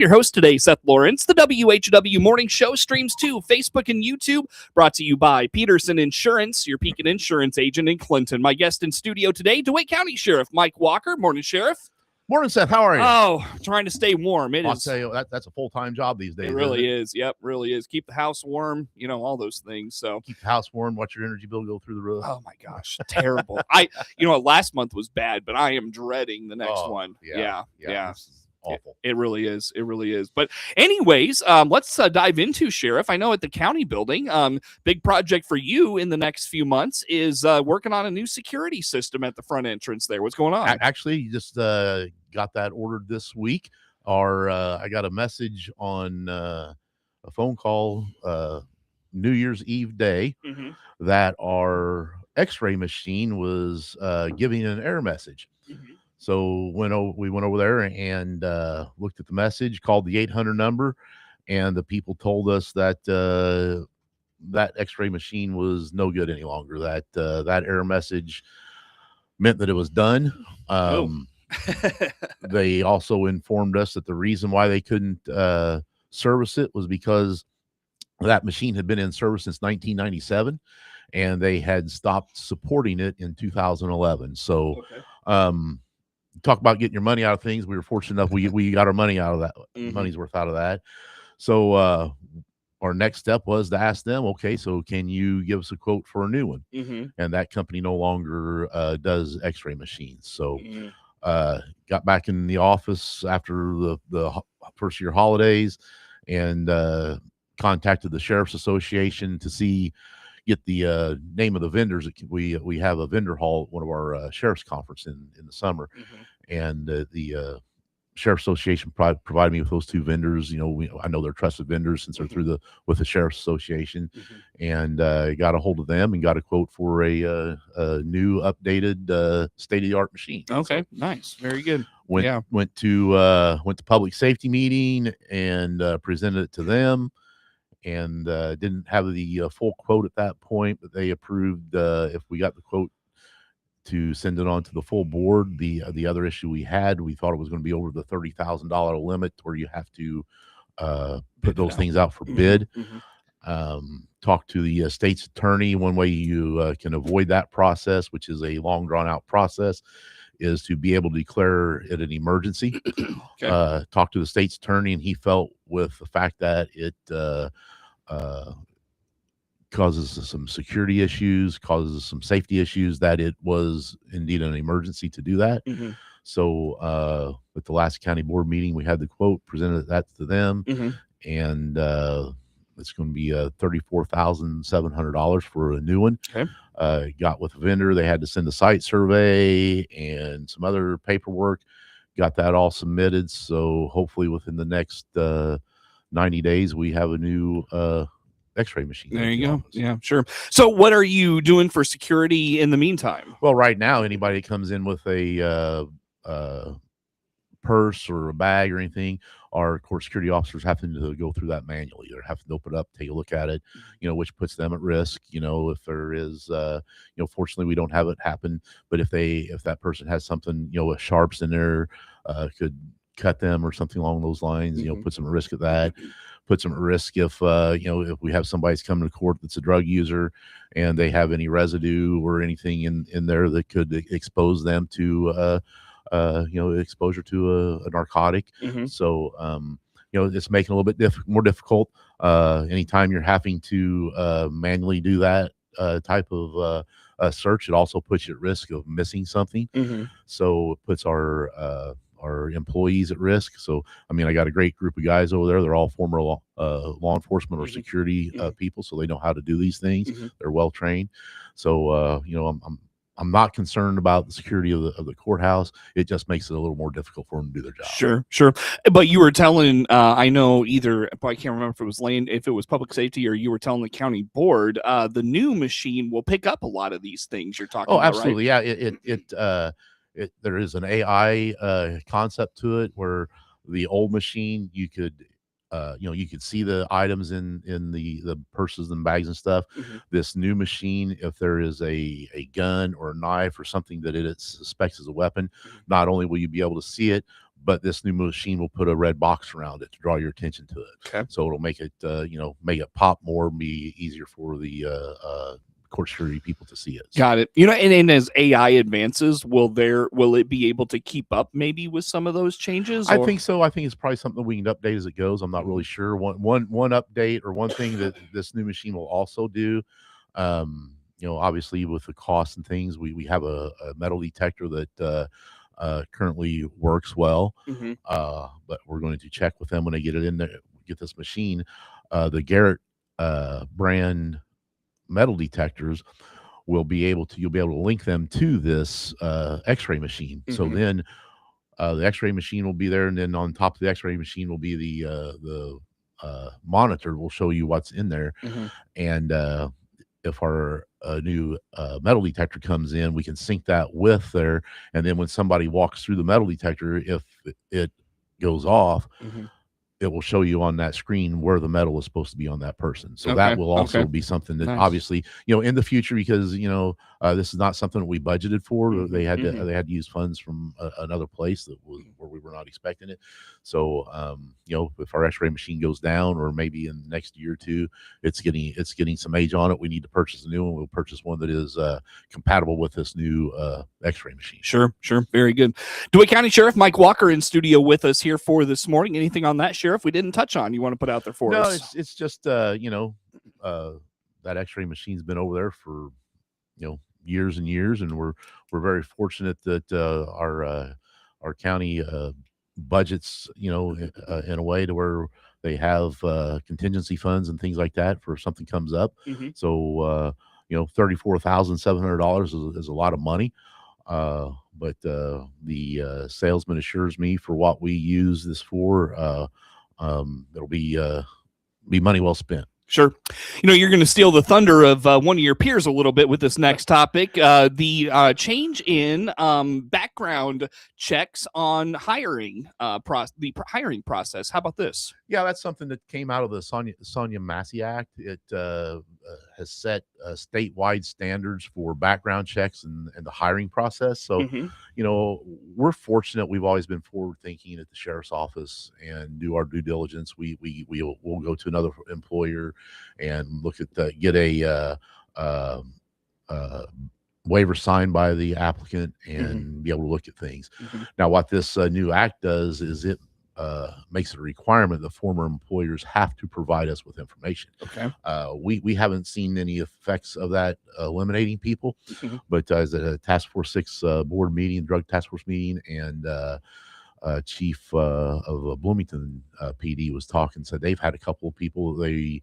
Your host today, Seth Lawrence. The WHOW Morning Show streams to Facebook and YouTube, brought to you by Peterson Insurance, your Pekin Insurance agent in Clinton. My guest in studio today, DeWitt County Sheriff Mike Walker. Morning, Sheriff. Morning, Seth. How are you? Oh, trying to stay warm. I'll tell you, that's a full-time job these days. It really is. Yep, really is. Keep the house warm, all those things. So keep the house warm, watch your energy bill go through the roof. Oh my gosh, terrible. Last month was bad, but I am dreading the next one. Yeah. Awful. It really is. It really is. But anyways, let's dive into, Sheriff. I know at the county building, big project for you in the next few months is working on a new security system at the front entrance there. What's going on? Actually, you just got that ordered this week. I got a message on a phone call New Year's Eve day that our x-ray machine was giving an error message. So we went over there and looked at the message, called the 800 number, and the people told us that that x-ray machine was no good any longer. That error message meant that it was done. They also informed us that the reason why they couldn't service it was because that machine had been in service since 1997, and they had stopped supporting it in 2011. So, talk about getting your money out of things. We were fortunate enough we got our money out of that, money's worth out of that. So our next step was to ask them, okay, so can you give us a quote for a new one? And that company no longer does x-ray machines. So got back in the office after the first year holidays and contacted the Sheriff's Association to get the name of the vendors. We have a vendor hall at one of our sheriff's conference in the summer, and the Sheriff's Association provided me with those two vendors. I know they're trusted vendors since they're with the Sheriff's Association, and got a hold of them and got a quote for a new updated state-of-the-art machine. Okay, so, nice, very good. Went to public safety meeting and presented it to them. And didn't have the full quote at that point, but they approved if we got the quote to send it on to the full board. The other issue we thought it was going to be over the $30,000 limit where you have to put those things out for bid. Talk to the state's attorney. One way you can avoid that process, which is a long drawn out process, is to be able to declare it an emergency. Talk to the state's attorney, and he felt with the fact that it causes some security issues, causes some safety issues, that it was indeed an emergency to do that. So at the last county board meeting, we had the quote, presented that to them, and it's going to be $34,700 for a new one. Got with a vendor. They had to send a site survey and some other paperwork. Got that all submitted. So hopefully within the next 90 days, we have a new x-ray machine. There you go. Yeah, sure. So what are you doing for security in the meantime? Well, right now, anybody that comes in with a purse or a bag or anything, our court security officers have to go through that manually. They have to open it up, take a look at it, which puts them at risk. If there is, fortunately we don't have it happen, but if that person has something, with sharps in there, could cut them or something along those lines, puts them at risk of that. Puts them at risk if if we have somebody's coming to court that's a drug user and they have any residue or anything in there that could expose them to exposure to a narcotic. So it's making it a little bit more difficult. Anytime you're having to manually do that type of search, it also puts you at risk of missing something. So it puts our employees at risk. So I got a great group of guys over there. They're all former law enforcement or security people, so they know how to do these things. They're well trained. So I'm not concerned about the security of the courthouse. It just makes it a little more difficult for them to do their job. Sure. But you were telling, I know I can't remember if it was public safety or you were telling the county board, the new machine will pick up a lot of these things you're talking about. Oh, absolutely. Right? Yeah. There is an AI concept to it where the old machine, you could see the items in the purses and bags and stuff. This new machine, if there is a gun or a knife or something that it suspects as a weapon, not only will you be able to see it, but this new machine will put a red box around it to draw your attention to it. Okay. So it'll make it, make it pop more, be easier for the court security people to see it. Got it. And as AI advances, will it be able to keep up maybe with some of those changes? I think so. I think it's probably something we can update as it goes. I'm not really sure. One update or one thing that this new machine will also do, obviously with the cost and things, we have a metal detector that currently works well, but we're going to check with them when they get it in there, get this machine. The Garrett brand metal detectors you'll be able to link them to this x-ray machine. So then the x-ray machine will be there, and then on top of the x-ray machine will be the monitor will show you what's in there. And if our new metal detector comes in, we can sync that with there, and then when somebody walks through the metal detector, if it goes off, it will show you on that screen where the metal is supposed to be on that person. So that will also be something that obviously, in the future, because, this is not something that we budgeted for. They had to use funds from another place that was where we were not expecting it. So, if our x-ray machine goes down, or maybe in the next year or two, it's getting some age on it, we need to purchase a new one. We'll purchase one that is compatible with this new x-ray machine. Sure. Very good. DeWitt County Sheriff Mike Walker in studio with us here for this morning. Anything on that, Sheriff, we didn't touch on you want to put out there for us? No, it's just that x-ray machine's been over there for years and years, and we're very fortunate that our county budgets in a way to where they have contingency funds and things like that for if something comes up. So $34,700 is a lot of money. But the salesman assures me for what we use this for, it'll be money well spent. Sure. You're going to steal the thunder of one of your peers a little bit with this next topic. The change in background checks on hiring, the hiring process. How about this? Yeah, that's something that came out of the Sonia Massey Act. It has set statewide standards for background checks and the hiring process. So, we're fortunate. We've always been forward thinking at the sheriff's office and do our due diligence. We'll go to another employer and look at get a waiver signed by the applicant and be able to look at things. Now, what this new act does is it makes it a requirement that former employers have to provide us with information. Okay. We haven't seen any effects of that eliminating people, but as a Task Force 6 board meeting, drug task force meeting, and chief of Bloomington PD was talking, said they've had a couple of people they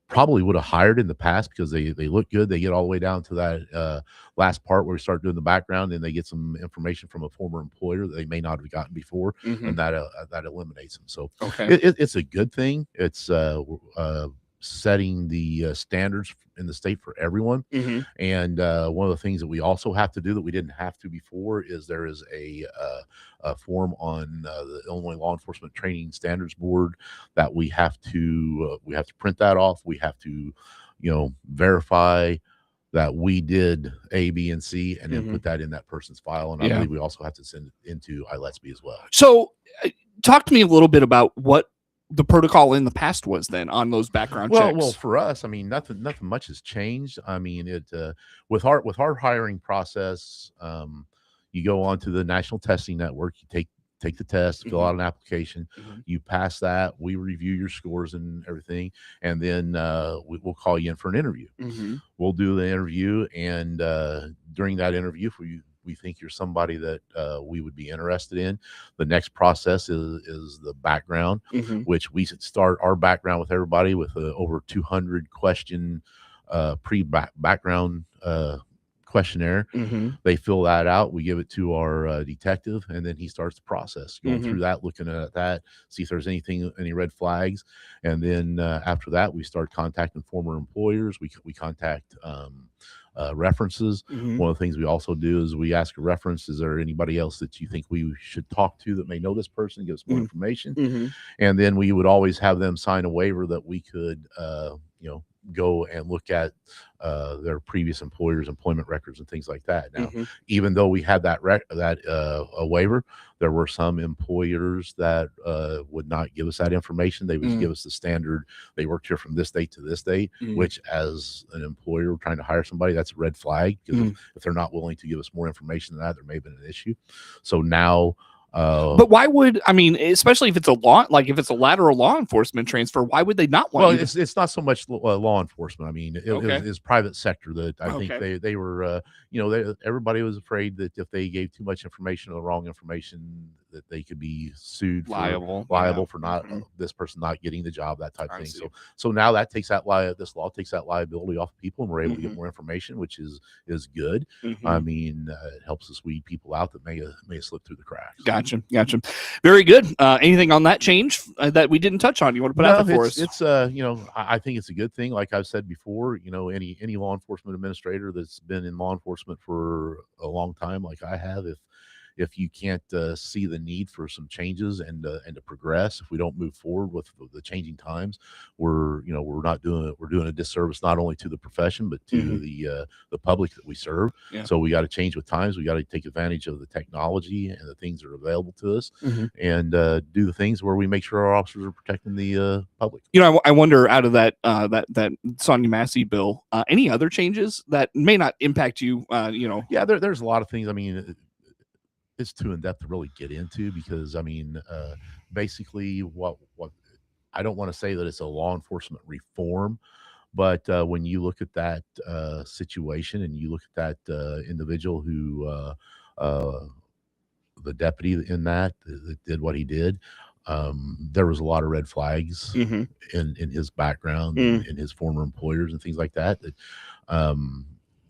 probably would have hired in the past because they look good. They get all the way down to that last part where we start doing the background, and they get some information from a former employer that they may not have gotten before, and that eliminates them. So it's a good thing. It's setting the standards in the state for everyone. And one of the things that we also have to do that we didn't have to before is there is a form on the Illinois Law Enforcement Training Standards Board that we have to print that off. We have to verify that we did A, B, and C, and then put that in that person's file. And I believe we also have to send it into ILETSB as well. So talk to me a little bit about what the protocol in the past was then on those background checks. Well, for us, I mean, nothing much has changed. I mean, it with our hiring process, you go on to the National Testing Network, you take the test, fill out an application, you pass that, we review your scores and everything, and then we'll call you in for an interview. We'll do the interview, and during that interview, if we think you're somebody that we would be interested in, the next process is the background, which we start our background with everybody with over 200 question pre-background questionnaire. They fill that out, we give it to our detective, and then he starts the process going through that, looking at that, see if there's any red flags, and then after that we start contacting former employers. We contact references. One of the things we also do is we ask a reference, is there anybody else that you think we should talk to that may know this person, give us more information, and then we would always have them sign a waiver that we could go and look at their previous employers' employment records and things like that. Now, Mhm. even though we had that a waiver, there were some employers that would not give us that information. They would Mm. give us the standard. They worked here from this date to this date, Mm. which, as an employer trying to hire somebody, that's a red flag, because Mm. if they're not willing to give us more information than that, there may have been an issue. So now. But why would, I mean, especially if it's if it's a lateral law enforcement transfer, why would they not want Well, you it's not so much law enforcement. I mean, Okay. it's private sector that I Okay. think they were, everybody was afraid that if they gave too much information or the wrong information, that they could be sued, liable for not Mhm. this person not getting the job, that type of I thing. see. So now that takes this law takes that liability off people, and we're able to get Mhm. more information, which is good. Mhm. I mean, it helps us weed people out that may have slipped through the cracks. Gotcha. Very good. Anything on that change that we didn't touch on? You want to put out there for us? It's I think it's a good thing. Like I've said before, any law enforcement administrator that's been in law enforcement for a long time, like I have, if you can't see the need for some changes and to progress, if we don't move forward with the changing times, we're doing a disservice not only to the profession but to Mhm. the public that we serve. Yeah. So we got to change with times. We got to take advantage of the technology and the things that are available to us, Mhm. and do the things where we make sure our officers are protecting the public. I wonder, out of that Sonia Massey bill, any other changes that may not impact you? Yeah, there's a lot of things. I mean, it's too in depth to really get into, because I mean, basically what I don't want to say that it's a law enforcement reform, but when you look at that situation and you look at that individual who the deputy in that did what he did, there was a lot of red flags Mhm. in his background and Mm. in his former employers and things like that. Um,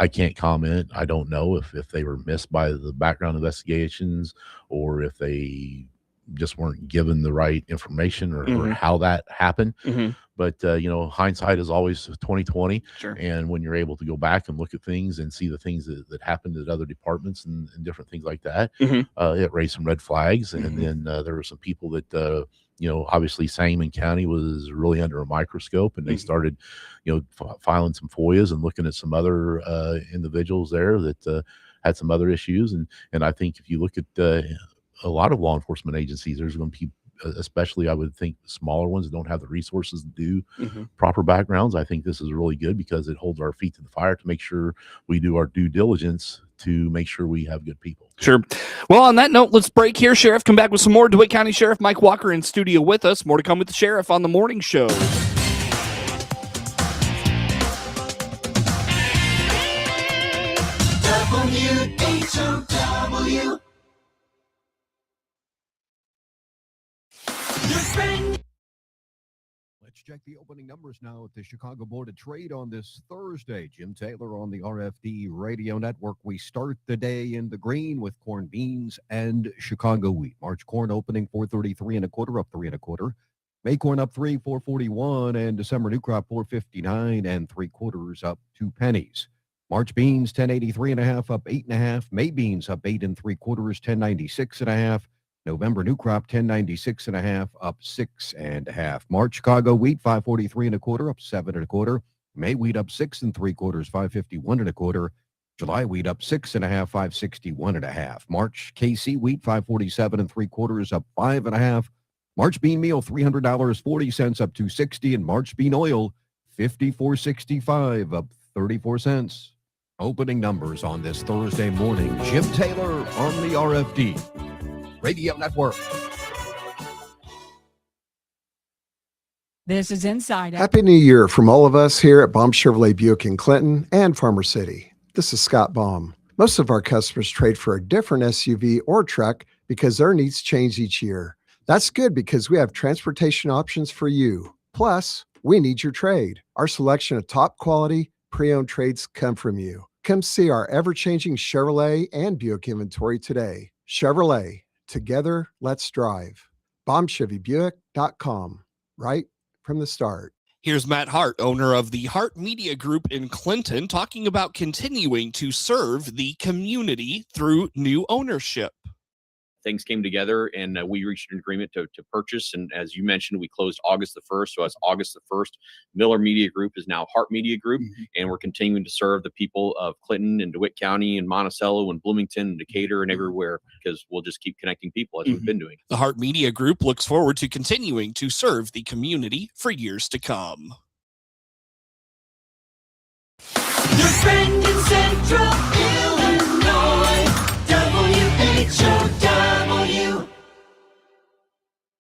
I can't comment. I don't know if they were missed by the background investigations, or if they just weren't given the right information, or Mhm. how that happened. Mhm. But hindsight is always 2020. Sure. And when you're able to go back and look at things and see the things that happened at other departments and different things like that, Mhm. it raised some red flags. And Mhm. then there were some people that obviously Sangamon County was really under a microscope, and they Mhm. started filing some FOIAs and looking at some other individuals there that had some other issues. And I think if you look at a lot of law enforcement agencies, there's going to be, especially I would think smaller ones that don't have the resources to do Mhm. proper backgrounds. I think this is really good because it holds our feet to the fire to make sure we do our due diligence to make sure we have good people. Sure. Well, on that note, let's break here. Sheriff, come back with some more. DeWitt County Sheriff Mike Walker in studio with us. More to come with the Sheriff on the morning show. WHOW. Let's check the opening numbers now at the Chicago Board of Trade on this Thursday. Jim Taylor on the RFD Radio Network. We start the day in the green with corn, beans, and Chicago wheat. March corn opening 433 and a quarter, up 3 and a quarter. May corn up 3, 441, and December new crop 459 and 3/4, up 2 pennies. March beans 1083 and a half, up 8 and a half. May beans up 8 3/4, 1096 and a half. November new crop 1096 and a half, up 6 and a half. March Chicago wheat 543 and a quarter, up 7 and a quarter. May wheat up 6 3/4, 551 and a quarter. July wheat up 6 and a half, 561 and a half. March KC wheat 547 3/4, up 5 and a half. March bean meal $300.40, up 260, and March bean oil $54.65, up 34 cents. Opening numbers on this Thursday morning. Jim Taylor on the RFD Radio Network. This is Inside Out. Happy New Year from all of us here at Baum Chevrolet Buick in Clinton and Farmer City. This is Scott Baum. Most of our customers trade for a different SUV or truck because their needs change each year. That's good because we have transportation options for you. Plus, we need your trade. Our selection of top quality pre-owned trades come from you. Come see our ever-changing Chevrolet and Buick inventory today. Chevrolet, together, let's drive. BaumChevyBuick.com, right from the start. Here's Matt Hart, owner of the Hart Media Group in Clinton, talking about continuing to serve the community through new ownership. things came together, and we reached an agreement to purchase. And as you mentioned, we closed August the 1st. So as August the 1st, Miller Media Group is now Hart Media Group, and we're continuing to serve the people of Clinton and DeWitt County and Monticello and Bloomington and Decatur and everywhere, because we'll just keep connecting people as we've been doing. The Hart Media Group looks forward to continuing to serve the community for years to come. Your friend in Central Illinois, WHOW.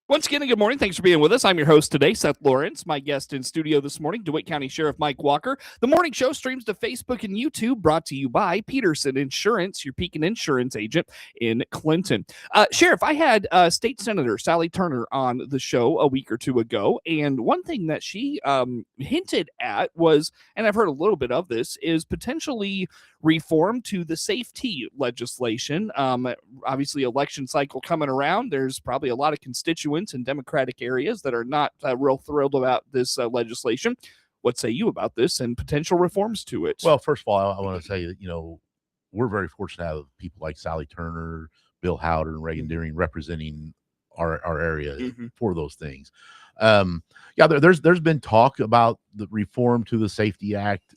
Once again, good morning. Thanks for being with us. I'm your host today, Seth Lawrence. My guest in studio this morning, DeWitt County Sheriff Mike Walker. The morning show streams to Facebook and YouTube, brought to you by Peterson Insurance, your Pekin Insurance agent in Clinton. Sheriff, I had State Senator Sally Turner on the show a week or two ago, and one thing that she hinted at was, and I've heard a little bit of this, is potentially reform to the safety legislation. Obviously, election cycle coming around. There's probably a lot of constituents in Democratic areas that are not real thrilled about this legislation. What say you about this and potential reforms to it? Well, first of all, I want to say that, we're very fortunate to have people like Sally Turner, Bill Howder, and Reagan Deering representing our area for those things. There's been talk about the reform to the Safety Act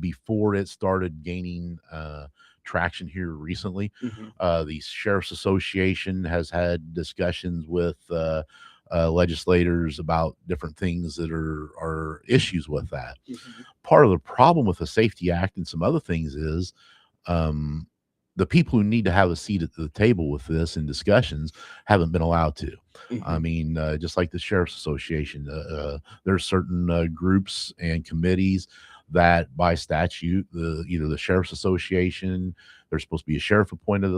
before it started gaining traction here recently. The Sheriff's Association has had discussions with legislators about different things that are issues with that. Part of the problem with the Safety Act and some other things is the people who need to have a seat at the table with this in discussions haven't been allowed to. I mean, just like the Sheriff's Association, there's certain groups and committees that by statute, either the Sheriff's Association, there's supposed to be a sheriff appointed to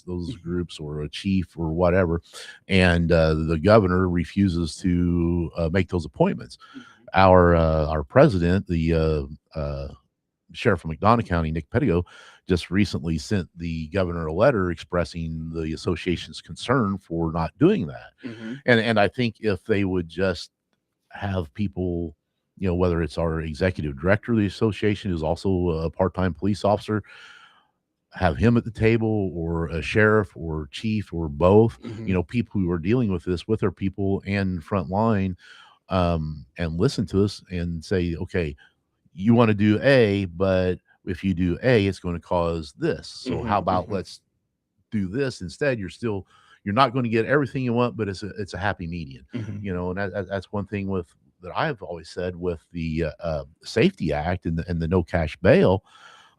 those groups, or a chief or whatever, and the governor refuses to make those appointments. Our president, the sheriff of McDonough County, Nick Pettigo, just recently sent the governor a letter expressing the association's concern for not doing that. And I think if they would just have people, whether it's our executive director of the association, who's also a part-time police officer, have him at the table, or a sheriff or chief or both, people who are dealing with this with their people and front line, and listen to us and say, okay, you want to do A, but if you do A, it's going to cause this. So how about let's do this instead? You're not going to get everything you want, but it's a happy median, and that's one thing that I've always said with the Safety Act and the no cash bail.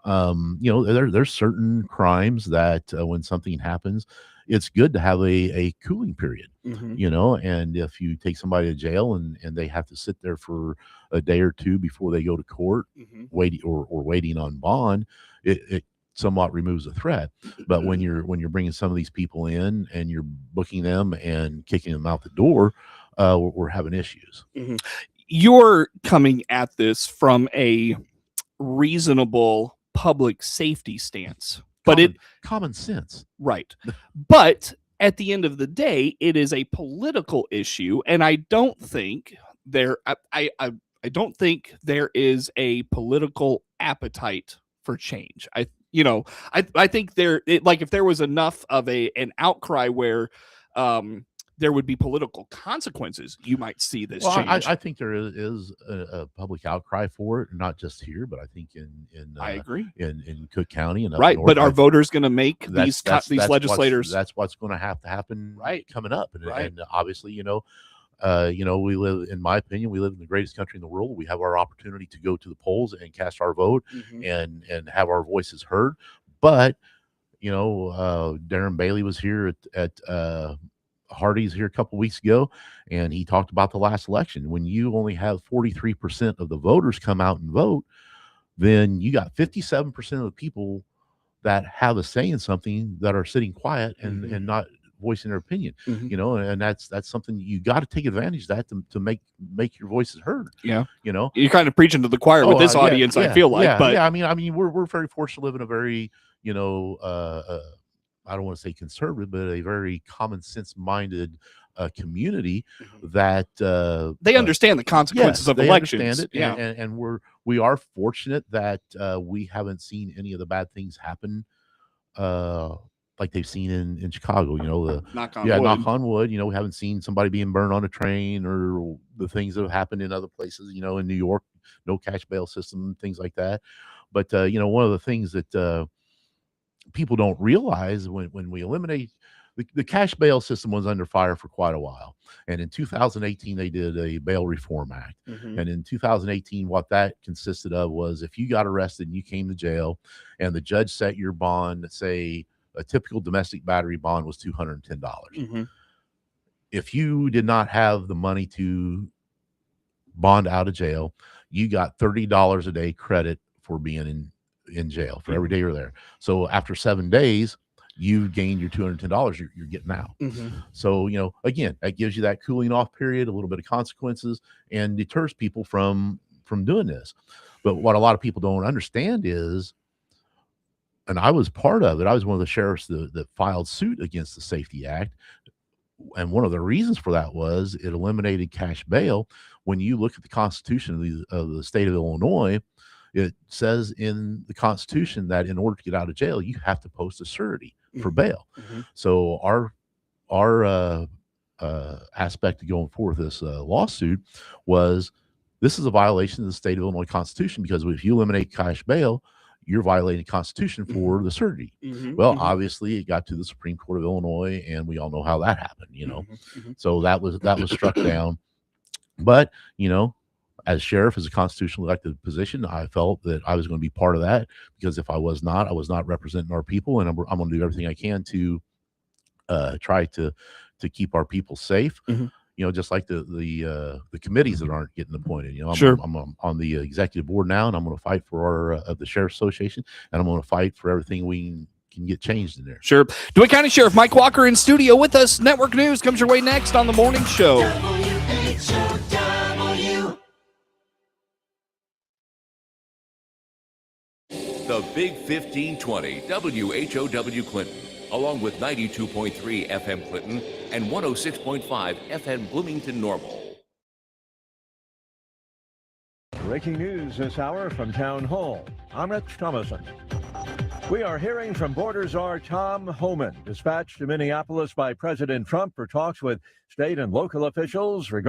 There's certain crimes that when something happens, it's good to have a cooling period, and if you take somebody to jail and they have to sit there for a day or two before they go to court, waiting on bond, it somewhat removes the threat. But when you're bringing some of these people in and you're booking them and kicking them out the door, we're having issues. You're coming at this from a reasonable public safety stance, but common sense, right? But at the end of the day, it is a political issue, and I don't think I don't think there is a political appetite for change. I think if there was enough of an outcry where there would be political consequences, you might see this change. I think there is a public outcry for it, not just here, but I think in I agree in Cook County and up right. north. But are voters going to make these legislators? That's what's going to have to happen coming up, and obviously, we live, in my opinion, we live in the greatest country in the world. We have our opportunity to go to the polls and cast our vote and have our voices heard. But Darren Bailey was here at Hardy's here a couple weeks ago, and he talked about the last election. When you only have 43% of the voters come out and vote, then you got 57% of the people that have a say in something that are sitting quiet and not voicing their opinion. And that's something you got to take advantage of that to make your voices heard. You're kind of preaching to the choir with this audience. I feel like, but I mean, we're very fortunate to live in a very I don't want to say conservative, but a very common sense minded community that they understand the consequences of elections. Understand it, and we are fortunate that we haven't seen any of the bad things happen like they've seen in Chicago. Knock on Yeah, wood. knock on wood. We haven't seen somebody being burned on a train or the things that have happened in other places. In New York, no cash bail system, things like that. But one of the things that people don't realize when we eliminate the cash bail system was under fire for quite a while. And in 2018, they did a bail reform act. Mhm. And in 2018, what that consisted of was if you got arrested and you came to jail and the judge set your bond, say a typical domestic battery bond was $210. Mhm. If you did not have the money to bond out of jail, you got $30 a day credit for being in jail for every day you're there. So after 7 days, you gained your $210 you're getting out. Mhm. So, again, that gives you that cooling off period, a little bit of consequences, and deters people from doing this. But what a lot of people don't understand is, and I was part of it, I was one of the sheriffs that filed suit against the Safety Act. And one of the reasons for that was it eliminated cash bail. When you look at the Constitution of the state of Illinois, it says in the Constitution that in order to get out of jail, you have to post a surety for bail. Mhm. So our aspect of going forward with this lawsuit was this is a violation of the state of Illinois Constitution, because if you eliminate cash bail, you're violating the Constitution for the surety. Mhm. Well, Mhm. obviously, it got to the Supreme Court of Illinois, and we all know how that happened. Mhm. Mhm. So that was struck down. But as sheriff, as a constitutionally elected position, I felt that I was going to be part of that, because if I was not representing our people, and I'm going to do everything I can to try to keep our people safe. Mhm. Just like the committees that aren't getting appointed. Sure. I'm on the executive board now, and I'm going to fight for our the Sheriff's Association, and I'm going to fight for everything we can get changed in there. Sure. DeWitt County Sheriff Mike Walker in studio with us. Network News comes your way next on the morning show. WHOW. The Big 1520 WHOW Clinton, along with 92.3 FM Clinton and 106.5 FM Bloomington Normal. Breaking news this hour from Town Hall. I'm Rich Thomason. We are hearing from Border Czar Tom Homan, dispatched to Minneapolis by President Trump for talks with state and local officials regarding